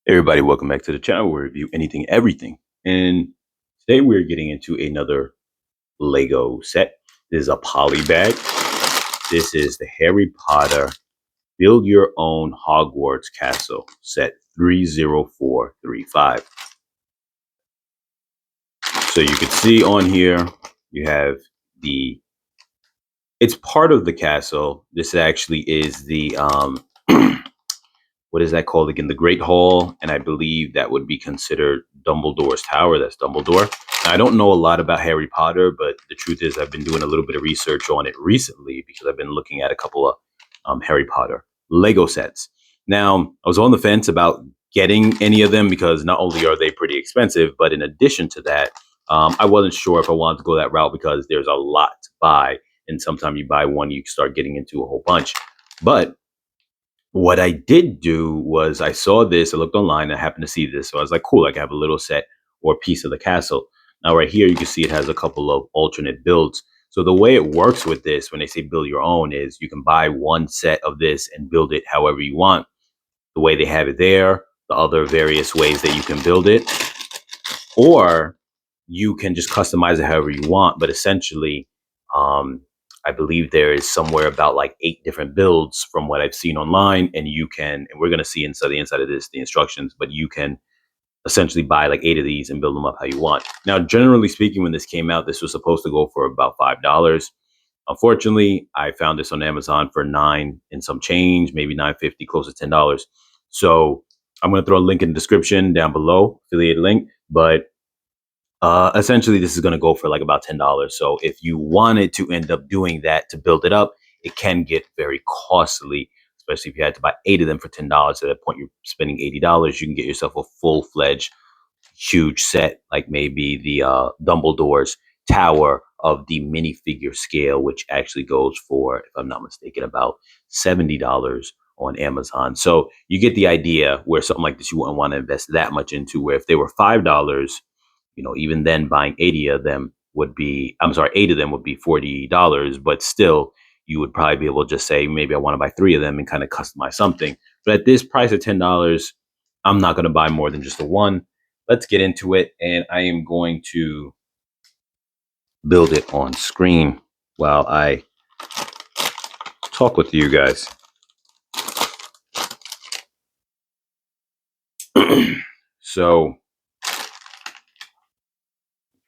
Hey everybody, welcome back to the channel where we review anything, everything. And today we're getting into another Lego set. This is a Polybag. This is the Harry Potter Build Your Own Hogwarts Castle set 30435. So you can see on here, you have it's part of the castle. This actually is the, what is that called again? The Great Hall, and I believe that would be considered Dumbledore's Tower. That's Dumbledore. Now, I don't know a lot about Harry Potter, but the truth is I've been doing a little bit of research on it recently because I've been looking at a couple of Harry Potter Lego sets. Now, I was on the fence about getting any of them because not only are they pretty expensive, but in addition to that, I wasn't sure if I wanted to go that route because there's a lot to buy, and sometimes you buy one, you start getting into a whole bunch. But what I did do was I saw this, I looked online, I happened to see this. So I was like, cool, I can have a little set or piece of the castle. Now, right here, you can see it has a couple of alternate builds. So the way it works with this, when they say build your own, is you can buy one set of this and build it however you want. The way they have it there, the other various ways that you can build it, or you can just customize it however you want. But essentially, I believe there is somewhere about like 8 different builds from what I've seen online, and you can, and we're going to see inside the inside of this, the instructions, but you can essentially buy like 8 of these and build them up how you want. Now, generally speaking, when this came out, this was supposed to go for about $5. Unfortunately, I found this on Amazon for 9 and some change, maybe 9.50, close to $10. So I'm going to throw a link in the description down below, affiliate link, but essentially, this is going to go for like about $10. So if you wanted to end up doing that to build it up, it can get very costly, especially if you had to buy 8 of them for $10. At that point, you're spending $80. You can get yourself a full-fledged, huge set, like maybe the Dumbledore's Tower of the minifigure scale, which actually goes for, if I'm not mistaken, about $70 on Amazon. So you get the idea where something like this you wouldn't want to invest that much into. Where if they were $5, even then buying 80 of them would be, I'm sorry, 8 of them would be $40, but still you would probably be able to just say, maybe I want to buy 3 of them and kind of customize something. But at this price of $10, I'm not going to buy more than just the one. Let's get into it. And I am going to build it on screen while I talk with you guys. So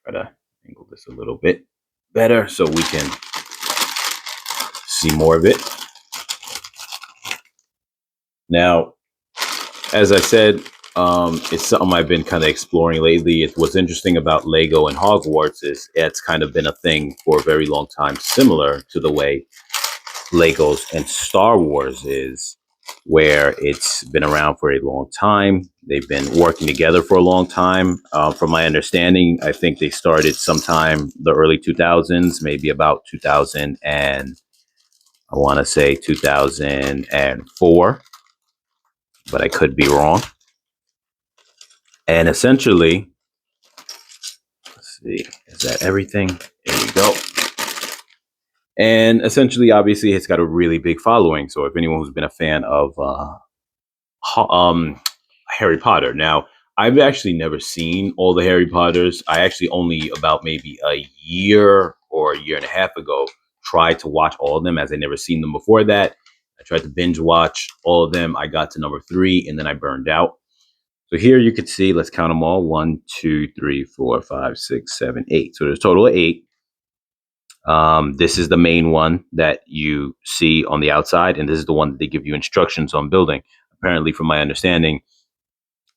try to angle this a little bit better so we can see more of it. Now, as I said, it's something I've been kind of exploring lately. What's interesting about Lego and Hogwarts is it's kind of been a thing for a very long time, similar to the way Legos and Star Wars is, where it's been around for a long time. They've been working together for a long time. From my understanding, I think they started sometime the early 2000s, maybe about 2000 and I want to say 2004, but I could be wrong. And essentially, let's see, is that everything? There we go. And essentially, obviously, it's got a really big following. So if anyone who's been a fan of Harry Potter. Now, I've actually never seen all the Harry Potters. I actually only about maybe a year or a year and a half ago tried to watch all of them, as I never seen them before that. I tried to binge watch all of them. I got to number 3 and then I burned out. So here you could see, let's count them all. 1, 2, 3, 4, 5, 6, 7, 8. So there's a total of 8. This is the main one that you see on the outside, and this is the one that they give you instructions on building. Apparently, from my understanding,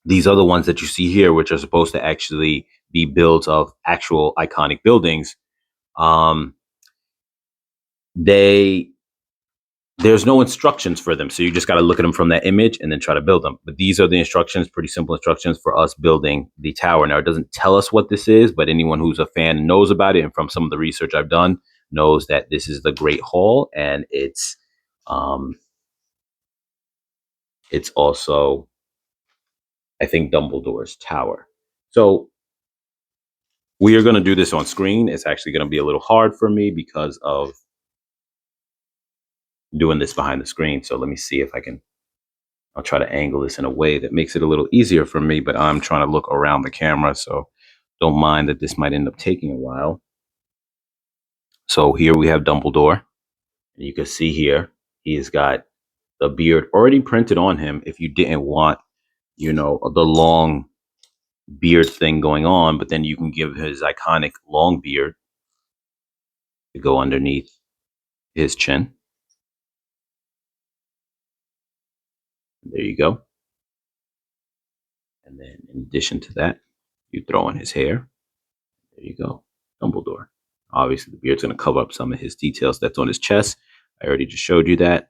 these other ones that you see here, which are supposed to actually be builds of actual iconic buildings, um, there's no instructions for them. So you just got to look at them from that image and then try to build them. But these are the instructions, pretty simple instructions for us building the tower. Now, it doesn't tell us what this is, but anyone who's a fan knows about it. And from some of the research I've done, knows that this is the Great Hall, and it's also, I think, Dumbledore's Tower. So we are going to do this on screen. It's actually going to be a little hard for me because of doing this behind the screen. So let me see if I can I'll try to angle this in a way that makes it a little easier for me, but I'm trying to look around the camera, so don't mind that this might end up taking a while. So here we have Dumbledore, and you can see here he has got the beard already printed on him. If you didn't want, the long beard thing going on, but then you can give his iconic long beard to go underneath his chin. There you go. And then in addition to that, you throw in his hair. There you go. Dumbledore. Obviously, the beard's going to cover up some of his details that's on his chest. I already just showed you that.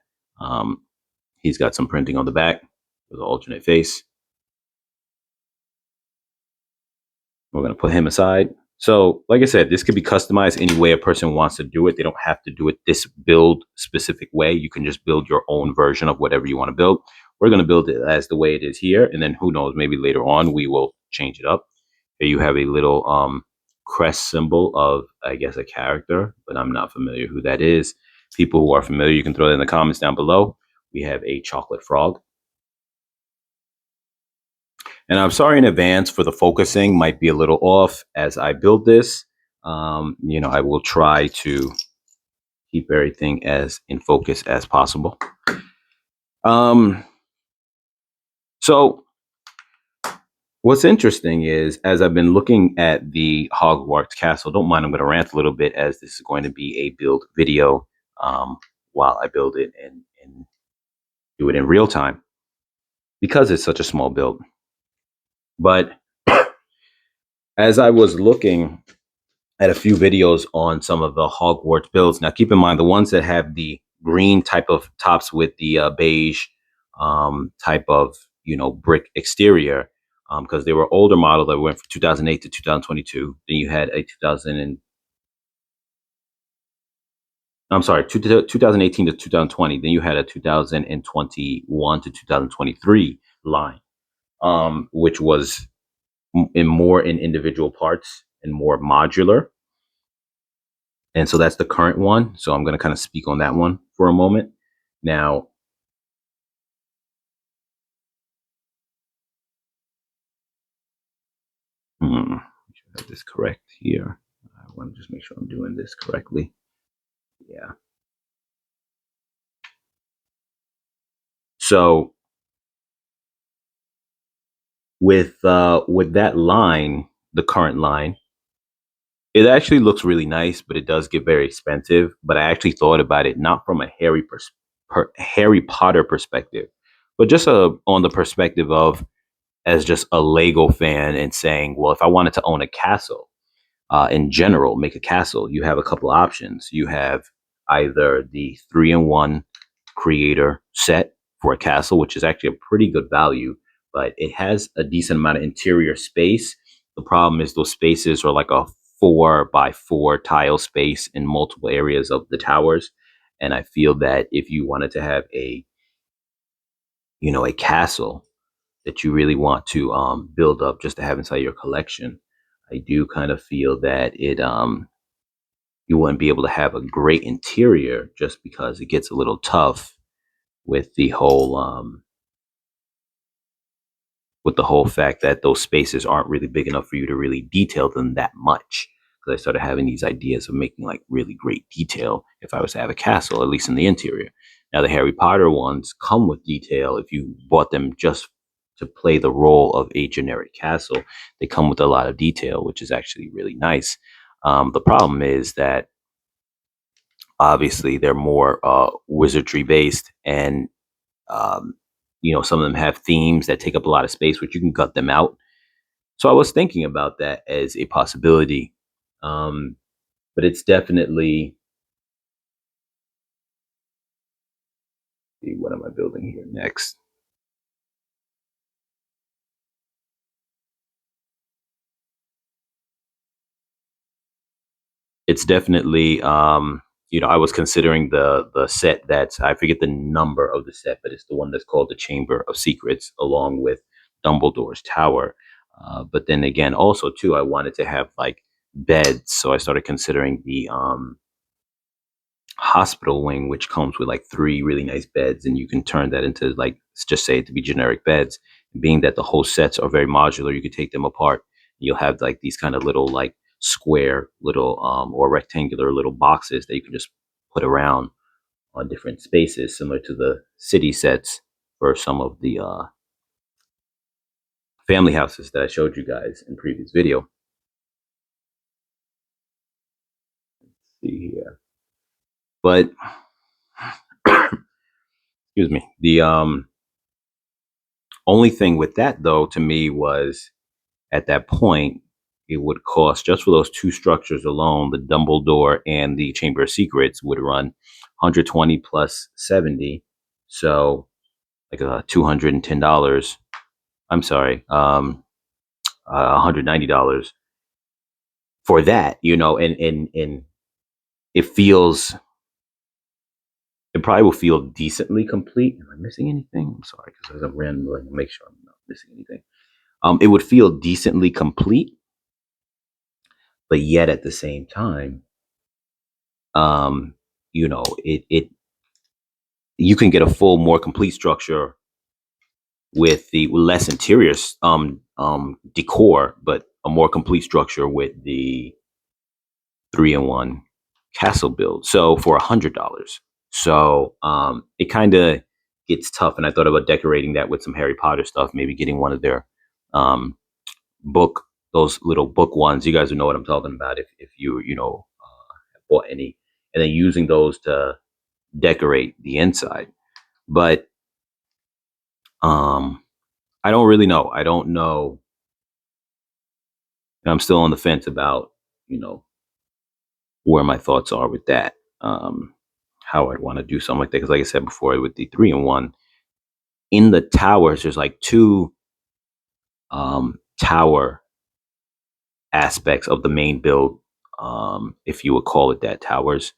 He's got some printing on the back with an alternate face. We're going to put him aside. So, like I said, this could be customized any way a person wants to do it. They don't have to do it this build specific way. You can just build your own version of whatever you want to build. We're going to build it as the way it is here. And then who knows, maybe later on we will change it up. Here you have a little crest symbol of, I guess, a character, but I'm not familiar who that is. People who are familiar, you can throw that in the comments down below. We have a chocolate frog. And I'm sorry in advance for the focusing, might be a little off as I build this. I will try to keep everything as in focus as possible. So what's interesting is, as I've been looking at the Hogwarts castle, don't mind, I'm going to rant a little bit as this is going to be a build video while I build it and do it in real time because it's such a small build. But as I was looking at a few videos on some of the Hogwarts builds, now keep in mind the ones that have the green type of tops with the beige type of brick exterior, because they were older model that went from 2008 to 2022. Then you had a 2018 to 2020. Then you had a 2021 to 2023 line, which was in individual parts and more modular. And so that's the current one. So I'm going to kind of speak on that one for a moment. Now, have this correct here. I want to just make sure I'm doing this correctly. Yeah. So with that line, the current line, it actually looks really nice, but it does get very expensive. But I actually thought about it not from a Harry Potter perspective, but just on the perspective of as just a Lego fan and saying, well, if I wanted to own a castle, in general, make a castle, you have a couple options. You have either the 3-in-1 creator set for a castle, which is actually a pretty good value, but it has a decent amount of interior space. The problem is those spaces are like a 4x4 tile space in multiple areas of the towers. And I feel that if you wanted to have a castle that you really want to build up just to have inside your collection, I do kind of feel that you wouldn't be able to have a great interior just because it gets a little tough with the whole fact that those spaces aren't really big enough for you to really detail them that much. Because I started having these ideas of making like really great detail if I was to have a castle, at least in the interior. Now the Harry Potter ones come with detail if you bought them just to play the role of a generic castle. They come with a lot of detail, which is actually really nice. The problem is that obviously they're more wizardry based, and some of them have themes that take up a lot of space, which you can cut them out. So I was thinking about that as a possibility, but it's definitely. What am I building here next? It's definitely I was considering the set that's, I forget the number of the set, but it's the one that's called the Chamber of Secrets along with Dumbledore's Tower. But then again, also too, I wanted to have like beds, so I started considering the hospital wing, which comes with like three really nice beds, and you can turn that into, like, let's just say, to be generic beds. Being that the whole sets are very modular, you can take them apart. You'll have like these kind of little, like, square little or rectangular little boxes that you can just put around on different spaces, similar to the city sets for some of the family houses that I showed you guys in previous video. Let's see here, but excuse me. The only thing with that, though, to me was, at that point, it would cost, just for those two structures alone, the Dumbledore and the Chamber of Secrets would run 120 plus 70, so like $210. I'm sorry, $190 for that, and it feels, it probably will feel decently complete. Am I missing anything? I'm sorry, because as I'm rambling, I'll make sure I'm not missing anything. It would feel decently complete, but yet at the same time, um, it you can get a full, more complete structure with the less interior decor, but a more complete structure with the 3-in-1 castle build. So for $100. So it kind of gets tough. And I thought about decorating that with some Harry Potter stuff, maybe getting one of their um, book, those little book ones. You guys will know what I'm talking about if have bought any, and then using those to decorate the inside. But um, I don't really know. I don't know. I'm still on the fence about, you know, where my thoughts are with that. How I'd want to do something like that. Because, like I said before, with the 3-in-1 in the towers, there's like two tower aspects of the main build, if you would call it that, towers.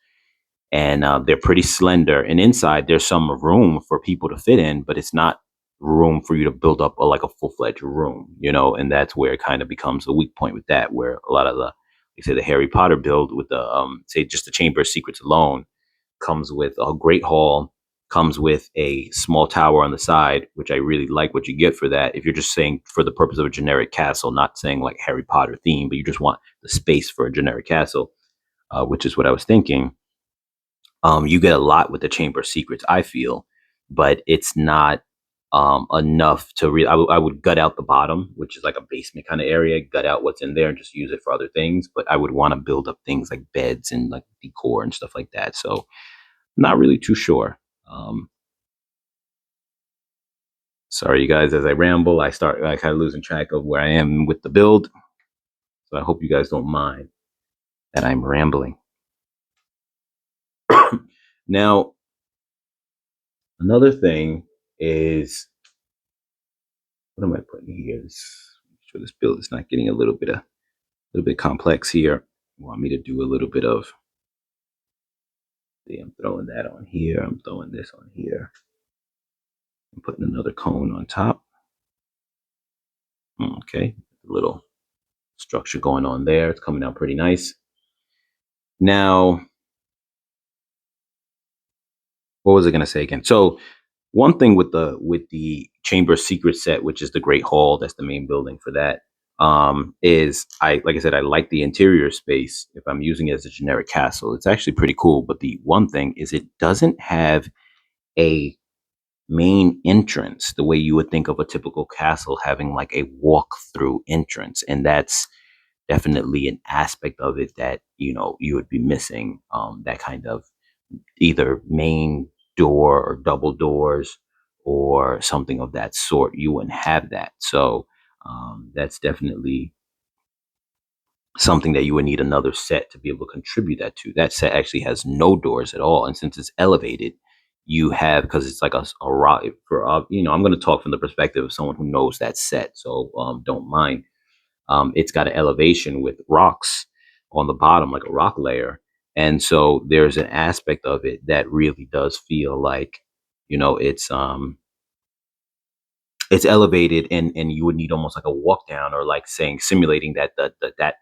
And they're pretty slender. And inside, there's some room for people to fit in, but it's not room for you to build up like a full-fledged room, and that's where it kind of becomes a weak point with that, where a lot of the, like say, the Harry Potter build with the say just the Chamber of Secrets alone comes with a great hall, comes with a small tower on the side, which I really like what you get for that. If you're just saying for the purpose of a generic castle, not saying like Harry Potter theme, but you just want the space for a generic castle, which is what I was thinking. You get a lot with the Chamber of Secrets, I feel, but it's not enough to really. I would gut out the bottom, which is like a basement kind of area, gut out what's in there and just use it for other things. But I would want to build up things like beds and like decor and stuff like that. So, not really too sure. Um, Sorry, you guys, as I ramble, I kind of losing track of where I am with the build. So I hope you guys don't mind that I'm rambling. Now, another thing is, what am I putting here? Make sure this build is not getting a little bit complex here. You want me to do a little bit of, see, I'm throwing that on here. I'm throwing this on here. I'm putting another cone on top. Okay, a little structure going on there. It's coming out pretty nice. Now, what was I going to say again? So one thing with the Chamber of Secrets set, which is the Great Hall, that's the main building for that, is, like I said, I like the interior space. If I'm using it as a generic castle, it's actually pretty cool. But the one thing is, it doesn't have a main entrance the way you would think of a typical castle having, like a walk-through entrance, and that's definitely an aspect of it that you would be missing. That kind of either main door or double doors or something of that sort. You wouldn't have that. So that's definitely something that you would need another set to be able to contribute that to. That set actually has no doors at all. And since it's elevated, you have, because it's like a rock for, I'm going to talk from the perspective of someone who knows that set. So don't mind. It's got an elevation with rocks on the bottom, like a rock layer. And so there's an aspect of it that really does feel like, it's elevated, and you would need almost like a walk down, or like saying, simulating that that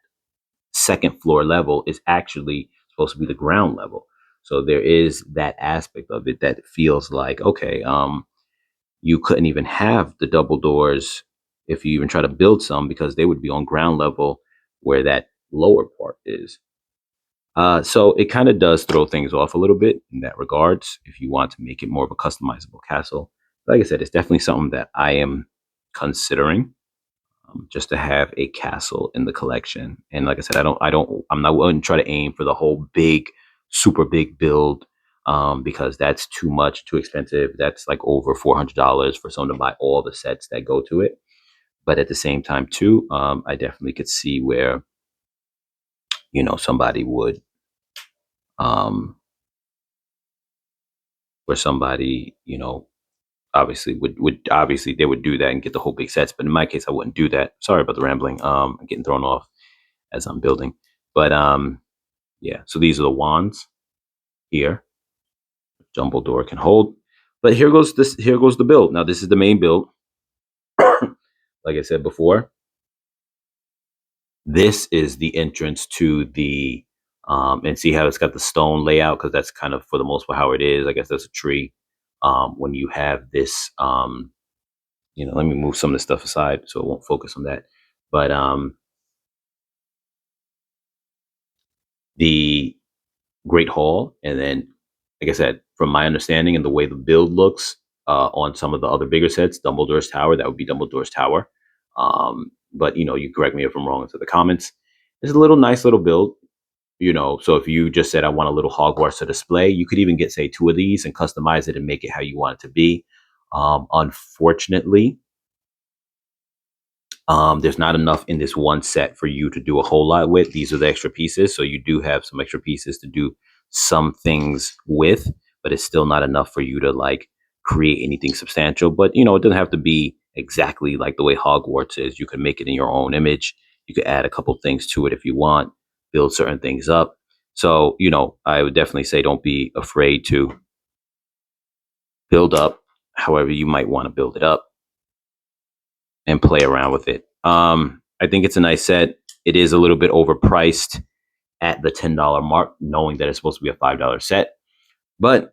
second floor level is actually supposed to be the ground level. So there is that aspect of it that feels like, okay, you couldn't even have the double doors if you even try to build some, because they would be on ground level where that lower part is. So it kind of does throw things off a little bit in that regards if you want to make it more of a customizable castle. Like I said, it's definitely something that I am considering, just to have a castle in the collection. And like I said, I'm not willing to try to aim for the whole big, super big build, because that's too much, too expensive. That's like over $400 for someone to buy all the sets that go to it. But at the same time, too, I definitely could see where, somebody would, um, where somebody, obviously would obviously they would do that and get the whole big sets. But in my case, I wouldn't do that. Sorry about the rambling. I'm getting thrown off as I'm building. But yeah, so these are the wands here. Dumbledore can hold. But here goes the build. Now this is the main build. Like I said before, this is the entrance to the and see how it's got the stone layout, because that's kind of for the most part how it is. I guess that's a tree. When you have this let me move some of the stuff aside so it won't focus on that. But the Great Hall, and then, like I said, from my understanding and the way the build looks, on some of the other bigger sets, Dumbledore's Tower, that would be Dumbledore's Tower. But you correct me if I'm wrong into the comments. It's a little nice little build. So if you just said I want a little Hogwarts to display, you could even get, say, two of these and customize it and make it how you want it to be. Unfortunately, there's not enough in this one set for you to do a whole lot with. These are the extra pieces, so you do have some extra pieces to do some things with, but it's still not enough for you to like create anything substantial. But it doesn't have to be exactly like the way Hogwarts is. You can make it in your own image. You could add a couple things to it if you want, build certain things up. So I would definitely say don't be afraid to build up however you might want to build it up and play around with it. I think it's a nice set. It is a little bit overpriced at the $10 mark, knowing that it's supposed to be a $5 set. But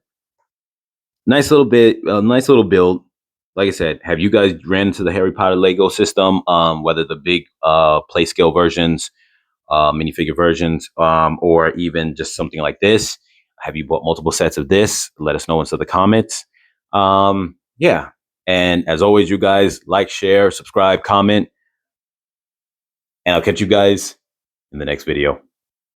nice little nice little build. Like I said, have you guys ran into the Harry Potter Lego system? Whether the big play scale versions, minifigure versions, or even just something like this. Have you bought multiple sets of this? Let us know into the comments. Yeah. And as always, you guys like, share, subscribe, comment, and I'll catch you guys in the next video.